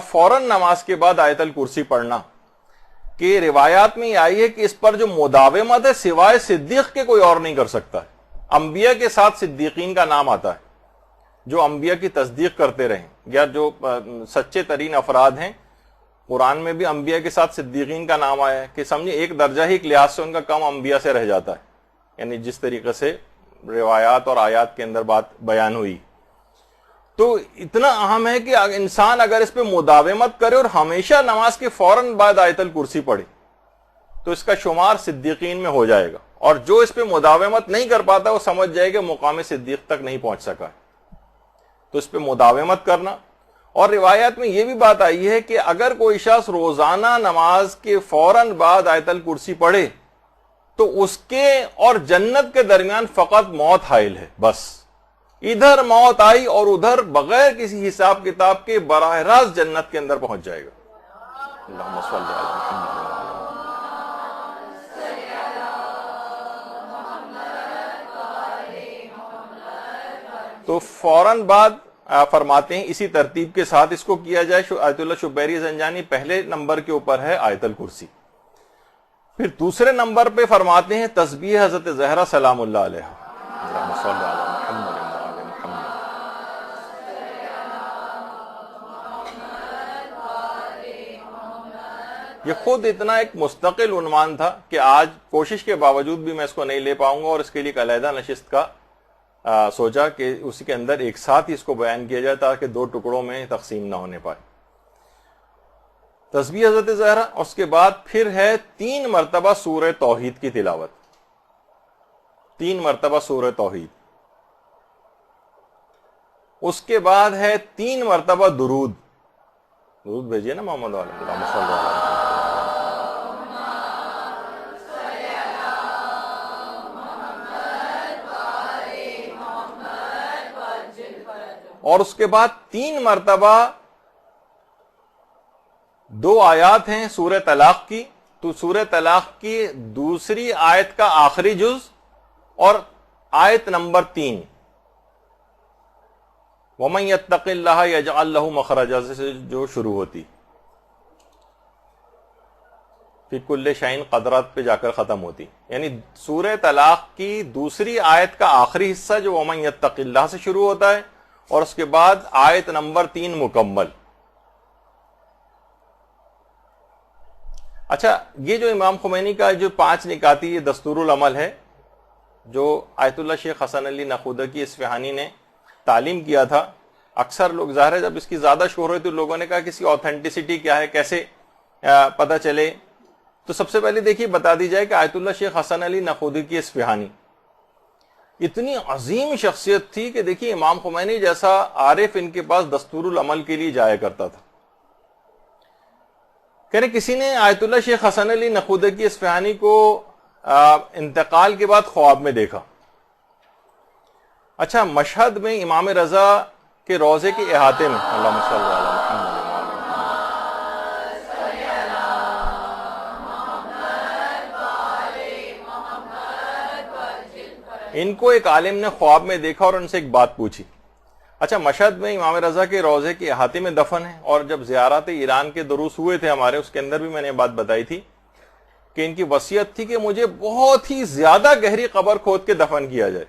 فوراً نماز کے بعد آیت الکرسی پڑھنا کہ روایات میں یہ آئی ہے کہ اس پر جو مداومت ہے سوائے صدیق کے کوئی اور نہیں کر سکتا ہے. انبیاء کے ساتھ صدیقین کا نام آتا ہے جو انبیاء کی تصدیق کرتے رہیں یا جو سچے ترین افراد ہیں. قرآن میں بھی انبیاء کے ساتھ صدیقین کا نام آیا ہے کہ سمجھے ایک درجہ ہی ایک لحاظ سے ان کا کم انبیاء سے رہ جاتا ہے, یعنی جس طریقے سے روایات اور آیات کے اندر بات بیان ہوئی. تو اتنا اہم ہے کہ انسان اگر اس پہ مداومت کرے اور ہمیشہ نماز کے فوراً بعد آیت الکرسی پڑھے تو اس کا شمار صدیقین میں ہو جائے گا, اور جو اس پہ مداومت نہیں کر پاتا وہ سمجھ جائے کہ مقام صدیق تک نہیں پہنچ سکا ہے. تو اس پہ مداومت کرنا. اور روایات میں یہ بھی بات آئی ہے کہ اگر کوئی شخص روزانہ نماز کے فوراً بعد آیت الکرسی پڑھے تو اس کے اور جنت کے درمیان فقط موت حائل ہے, بس ادھر موت آئی اور ادھر بغیر کسی حساب کتاب کے براہ راست جنت کے اندر پہنچ جائے گا. اللہم صلی علی محمد. تو فوراً بعد فرماتے ہیں اسی ترتیب کے ساتھ اس کو کیا جائے. آیت اللہ شبیری زنجانی پہلے نمبر کے اوپر ہے آیت الکرسی. پھر دوسرے نمبر پہ فرماتے ہیں تسبیح حضرت زہرا سلام اللہ علیہ. اللہم صلی علی محمد. یہ خود اتنا ایک مستقل عنوان تھا کہ آج کوشش کے باوجود بھی میں اس کو نہیں لے پاؤں گا, اور اس کے لیے ایک علیحدہ نشست کا سوچا کہ اسی کے اندر ایک ساتھ ہی اس کو بیان کیا جائے تاکہ دو ٹکڑوں میں تقسیم نہ ہونے پائے. تسبیح حضرت زہرا, اس کے بعد پھر ہے 3 مرتبہ سورہ توحید کی تلاوت. 3 مرتبہ سورہ توحید. اس کے بعد ہے 3 مرتبہ درود. درود بھیجیے نا محمد علیہ وسلم. اور اس کے بعد 3 مرتبہ 2 آیات ہیں سورہ طلاق کی. تو سورہ طلاق کی دوسری آیت کا آخری جز اور آیت نمبر 3 وَمَن يَتَّقِ اللَّهَ يَجْعَل لَّهُ مَخْرَجًا سے جو شروع ہوتی فی کل شیء قدرات پہ جا کر ختم ہوتی. یعنی سورہ طلاق کی دوسری آیت کا آخری حصہ جو وَمَن يَتَّقِ اللَّهَ سے شروع ہوتا ہے, اور اس کے بعد آیت نمبر 3 مکمل. اچھا, یہ جو امام خمینی کا جو 5 نکاتی یہ دستور العمل ہے جو آیت اللہ شیخ حسن علی نخودکی اصفہانی نے تعلیم کیا تھا. اکثر لوگ ظاہر ہے جب اس کی زیادہ شہرت ہوئی تو لوگوں نے کہا کہ اس کی آتھینٹسٹی کیا ہے, کیسے پتہ چلے. تو سب سے پہلے دیکھیے بتا دی جائے کہ آیت اللہ شیخ حسن علی نخودکی اصفہانی اتنی عظیم شخصیت تھی کہ دیکھیے امام خمینی جیسا عارف ان کے پاس دستور العمل کے لیے جایا کرتا تھا. کہنے کسی نے آیت اللہ شیخ حسن علی نخودکی اصفہانی کو انتقال کے بعد خواب میں دیکھا. اچھا, مشہد میں امام رضا کے روضے کے احاطے میں اللہم صلی علی محمد ان کو ایک عالم نے خواب میں دیکھا اور ان سے ایک بات پوچھی. اچھا, مشہد میں امام رضا کے روضے کے احاطے میں دفن ہے, اور جب زیارت ایران کے دروس ہوئے تھے ہمارے اس کے اندر بھی میں نے بات بتائی تھی کہ ان کی وصیت تھی کہ مجھے بہت ہی زیادہ گہری قبر کھود کے دفن کیا جائے.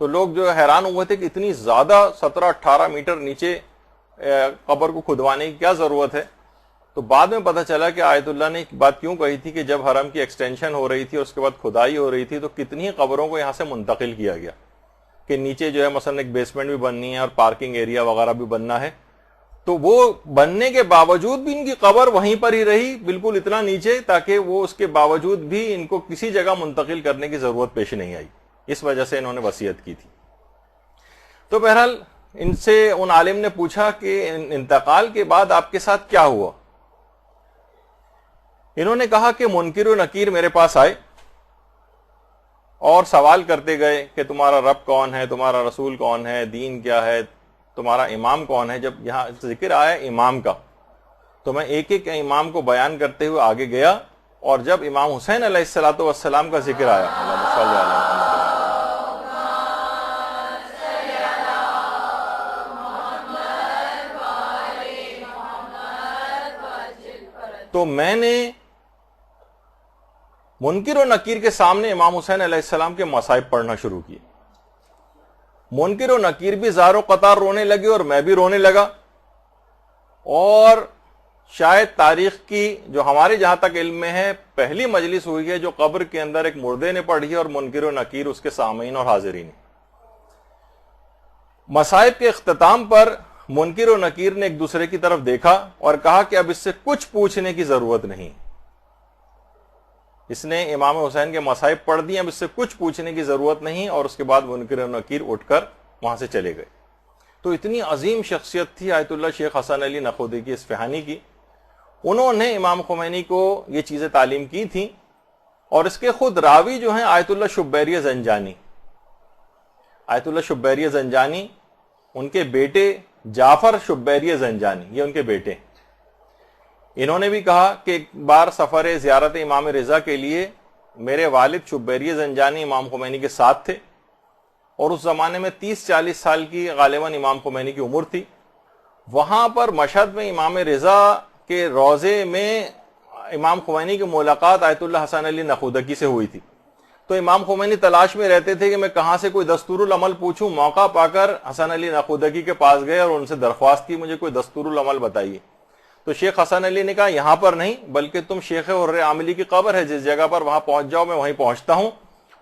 تو لوگ جو حیران ہوئے تھے کہ اتنی زیادہ 17-18 میٹر نیچے قبر کو کھدوانے کی کیا ضرورت ہے. تو بعد میں پتہ چلا کہ آیت اللہ نے ایک بات کیوں کہی تھی کہ جب حرم کی ایکسٹینشن ہو رہی تھی اور اس کے بعد کھدائی ہو رہی تھی تو کتنی قبروں کو یہاں سے منتقل کیا گیا کہ نیچے جو ہے مثلا ایک بیسمنٹ بھی بننی ہے اور پارکنگ ایریا وغیرہ بھی بننا ہے. تو وہ بننے کے باوجود بھی ان کی قبر وہیں پر ہی رہی بالکل اتنا نیچے, تاکہ وہ اس کے باوجود بھی ان کو کسی جگہ منتقل کرنے کی ضرورت پیش نہیں آئی. اس وجہ سے انہوں نے وصیت کی تھی. تو بہرحال ان سے ان عالم نے پوچھا کہ انتقال کے بعد آپ کے ساتھ کیا ہوا. انہوں نے کہا کہ منکر و نکیر میرے پاس آئے اور سوال کرتے گئے کہ تمہارا رب کون ہے, تمہارا رسول کون ہے, دین کیا ہے, تمہارا امام کون ہے. جب یہاں ذکر آیا امام کا تو میں ایک ایک امام کو بیان کرتے ہوئے آگے گیا, اور جب امام حسین علیہ الصلوۃ والسلام کا ذکر آیا تو میں نے منکر و نکیر کے سامنے امام حسین علیہ السلام کے مصائب پڑھنا شروع کیے. منکر و نکیر بھی زار و قطار رونے لگے اور میں بھی رونے لگا. اور شاید تاریخ کی جو ہمارے جہاں تک علم میں ہے پہلی مجلس ہوئی ہے جو قبر کے اندر ایک مردے نے پڑھی اور منکر و نکیر اس کے سامعین اور حاضرین. مصائب کے اختتام پر منکر و نکیر نے ایک دوسرے کی طرف دیکھا اور کہا کہ اب اس سے کچھ پوچھنے کی ضرورت نہیں. اس نے امام حسین کے مصائب پڑھ دیے, اب اس سے کچھ پوچھنے کی ضرورت نہیں. اور اس کے بعد منکر و نکیر اٹھ کر وہاں سے چلے گئے. تو اتنی عظیم شخصیت تھی آیت اللہ شیخ حسن علی نخودی کی اصفہانی کی. انہوں نے امام خمینی کو یہ چیزیں تعلیم کی تھیں. اور اس کے خود راوی جو ہیں آیت اللہ شبیری زنجانی, آیت اللہ شبیری زنجانی, ان کے بیٹے جعفر شبیری زنجانی, یہ ان کے بیٹے. انہوں نے بھی کہا کہ ایک بار سفر زیارت امام رضا کے لیے میرے والد شبیری زنجانی امام خمینی کے ساتھ تھے, اور اس زمانے میں 30-40 سال کی غالباً امام خمینی کی عمر تھی. وہاں پر مشہد میں امام رضا کے روضے میں امام خمینی کی ملاقات آیت اللہ حسن علی نخودکی سے ہوئی تھی. تو امام خمینی تلاش میں رہتے تھے کہ میں کہاں سے کوئی دستور العمل پوچھوں. موقع پا کر حسن علی نخودکی کے پاس گئے اور ان سے درخواست کی مجھے کوئی دستور العمل بتائیے. تو شیخ حسن علی نے کہا یہاں پر نہیں بلکہ تم شیخ حر عاملی کی قبر ہے جس جگہ پر, وہاں پہنچ جاؤ, میں وہیں پہنچتا ہوں.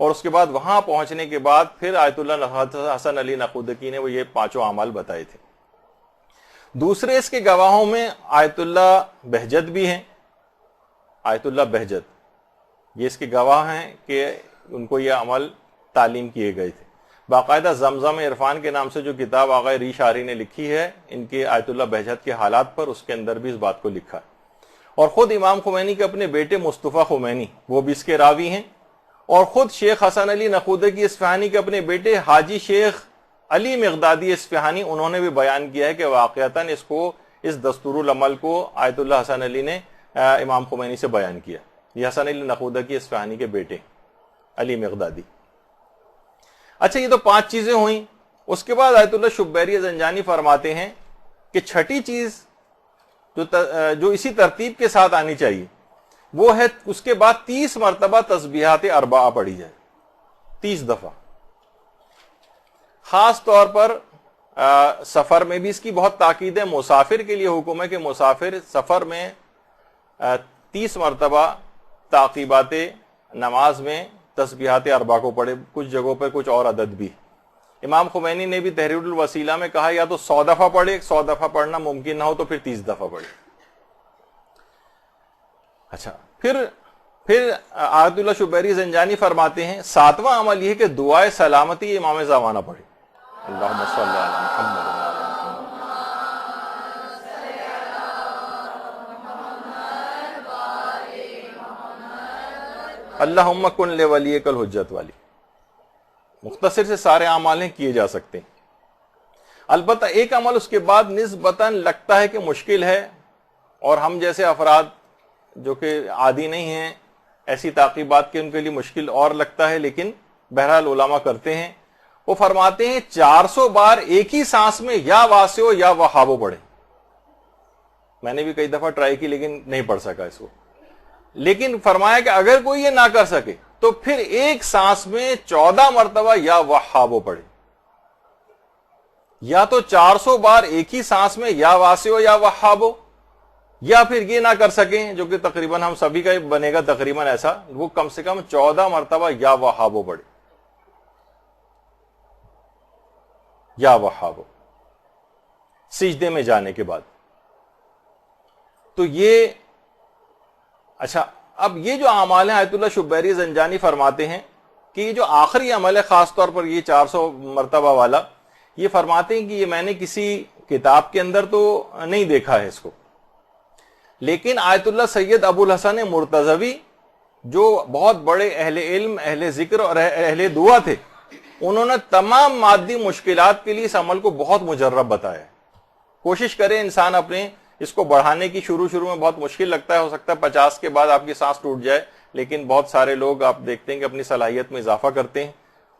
اور اس کے بعد وہاں پہنچنے کے بعد پھر آیت اللہ حسن علی نخودکی نے وہ یہ 5 اعمال بتائے تھے. دوسرے اس کے گواہوں میں آیت اللہ بہجت بھی ہیں. آیت اللہ بہجت یہ اس کے گواہ ہیں کہ ان کو یہ عمل تعلیم کیے گئے تھے. باقاعدہ زمزم عرفان کے نام سے جو کتاب آغا ری شاری نے لکھی ہے ان کے آیت اللہ بہجت کے حالات پر, اس کے اندر بھی اس بات کو لکھا ہے. اور خود امام خمینی کے اپنے بیٹے مصطفیٰ خمینی وہ بھی اس کے راوی ہیں. اور خود شیخ حسن علی نخودکی اصفہانی کے اپنے بیٹے حاجی شیخ علی مغدادی اصفہانی, انہوں نے بھی بیان کیا ہے کہ واقعتاً اس دستور العمل کو آیت اللہ حسن علی نے امام خمینی سے بیان کیا. یہ حسن علی نخودکی اصفہانی کے بیٹے علی مغدادی. اچھا, یہ تو 5 چیزیں ہوئیں. اس کے بعد آیت اللہ شبیری زنجانی فرماتے ہیں کہ چھٹی چیز جو اسی ترتیب کے ساتھ آنی چاہیے وہ ہے اس کے بعد 30 مرتبہ تسبیحات اربعہ پڑھی جائے, 30 دفعہ. خاص طور پر سفر میں بھی اس کی بہت تاکید ہے. مسافر کے لیے حکم ہے کہ مسافر سفر میں 30 مرتبہ تعقیبات نماز میں تسبیحات اربعہ کو پڑھے. کچھ جگہوں پہ کچھ اور عدد بھی. امام خمینی نے بھی تحریر الوسیلہ میں کہا یا تو 100 دفعہ پڑھے, 100 دفعہ پڑھنا ممکن نہ ہو تو پھر 30 دفعہ پڑھے. اچھا, پھر آیت اللہ شبیری زنجانی فرماتے ہیں 7واں عمل یہ کہ دعائے سلامتی امام زمانہ پڑھے. اللہم صلی علی محمد. اللہم کن لولیک الحجت والی. مختصر سے سارے اعمال ہیں, کیے جا سکتے ہیں. البتہ ایک عمل اس کے بعد نسبتاً لگتا ہے کہ مشکل ہے, اور ہم جیسے افراد جو کہ عادی نہیں ہیں ایسی تعقیبات کے, ان کے لیے مشکل اور لگتا ہے, لیکن بہرحال علماء کرتے ہیں. وہ فرماتے ہیں 400 بار ایک ہی سانس میں یا واسعو یا وہابو پڑھیں. میں نے بھی کئی دفعہ ٹرائی کی لیکن نہیں پڑھ سکا اس کو. لیکن فرمایا کہ اگر کوئی یہ نہ کر سکے تو پھر ایک سانس میں 14 مرتبہ یا وہابو پڑھے. یا تو 400 بار ایک ہی سانس میں یا واسعو یا وہابو, یا پھر یہ نہ کر سکیں جو کہ تقریباً ہم سبھی کا بنے گا تقریباً ایسا, وہ کم سے کم 14 مرتبہ یا وہابو پڑھے. یا وہابو سجدے میں جانے کے بعد. تو یہ اچھا, اب یہ جو اعمال ہیں آیت اللہ شبیری زنجانی فرماتے ہیں کہ یہ جو آخری عمل ہے خاص طور پر یہ 400 مرتبہ والا, یہ فرماتے ہیں کہ یہ میں نے کسی کتاب کے اندر تو نہیں دیکھا ہے اس کو, لیکن آیت اللہ سید ابو الحسن مرتضوی جو بہت بڑے اہل علم, اہل ذکر اور اہل دعا تھے, انہوں نے تمام مادی مشکلات کے لیے اس عمل کو بہت مجرب بتایا. کوشش کرے انسان اپنے اس کو بڑھانے کی, شروع میں بہت مشکل لگتا ہے, ہو سکتا ہے 50 کے بعد آپ کی سانس ٹوٹ جائے, لیکن بہت سارے لوگ آپ دیکھتے ہیں کہ اپنی صلاحیت میں اضافہ کرتے ہیں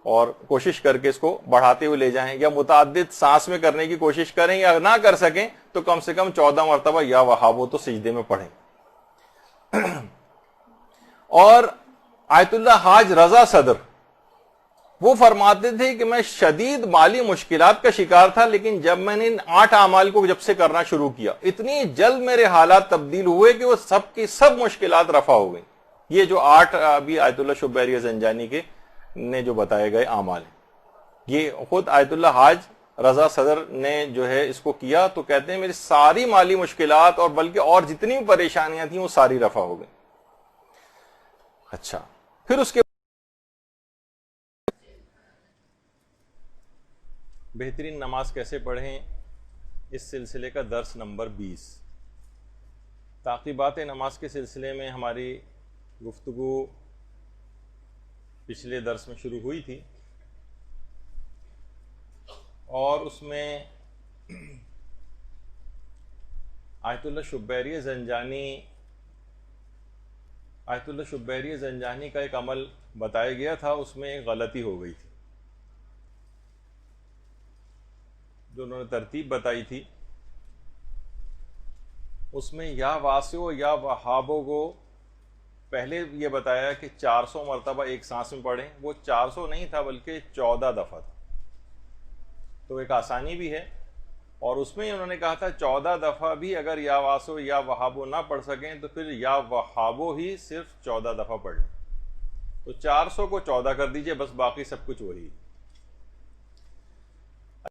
اور کوشش کر کے اس کو بڑھاتے ہوئے لے جائیں, یا متعدد سانس میں کرنے کی کوشش کریں, یا نہ کر سکیں تو کم سے کم 14 مرتبہ یا وہابو تو سجدے میں پڑھیں. اور آیت اللہ حاج رضا صدر وہ فرماتے تھے کہ میں شدید مالی مشکلات کا شکار تھا، لیکن جب میں نے ان 8 اعمال کو جب سے کرنا شروع کیا، اتنی جلد میرے حالات تبدیل ہوئے کہ وہ سب کی سب مشکلات رفع ہو گئیں۔ یہ جو 8 ابھی آیت اللہ شبیری زنجانی کے نے جو بتائے گئے اعمال ہیں، یہ خود آیت اللہ حاج رضا صدر نے جو ہے اس کو کیا، تو کہتے ہیں میری ساری مالی مشکلات اور بلکہ اور جتنی بھی پریشانیاں تھیں وہ ساری رفع ہو گئیں۔ اچھا، پھر اس کے بہترین نماز کیسے پڑھیں، اس سلسلے کا درس نمبر 20۔ تعقیبات نماز کے سلسلے میں ہماری گفتگو پچھلے درس میں شروع ہوئی تھی، اور اس میں آیت اللہ شبیری زنجانی کا ایک عمل بتایا گیا تھا، اس میں ایک غلطی ہو گئی تھی جو انہوں نے ترتیب بتائی تھی، اس میں یا واسع یا وہابوں کو پہلے یہ بتایا کہ 400 مرتبہ ایک سانس میں پڑھیں، وہ 400 نہیں تھا بلکہ 14 دفعہ تھا، تو ایک آسانی بھی ہے، اور اس میں انہوں نے کہا تھا 14 دفعہ بھی اگر یا واسع یا وہابو نہ پڑھ سکیں تو پھر یا وہابو ہی صرف 14 دفعہ پڑھ لیں، تو 400 کو 14 کر دیجئے، بس باقی سب کچھ وہی۔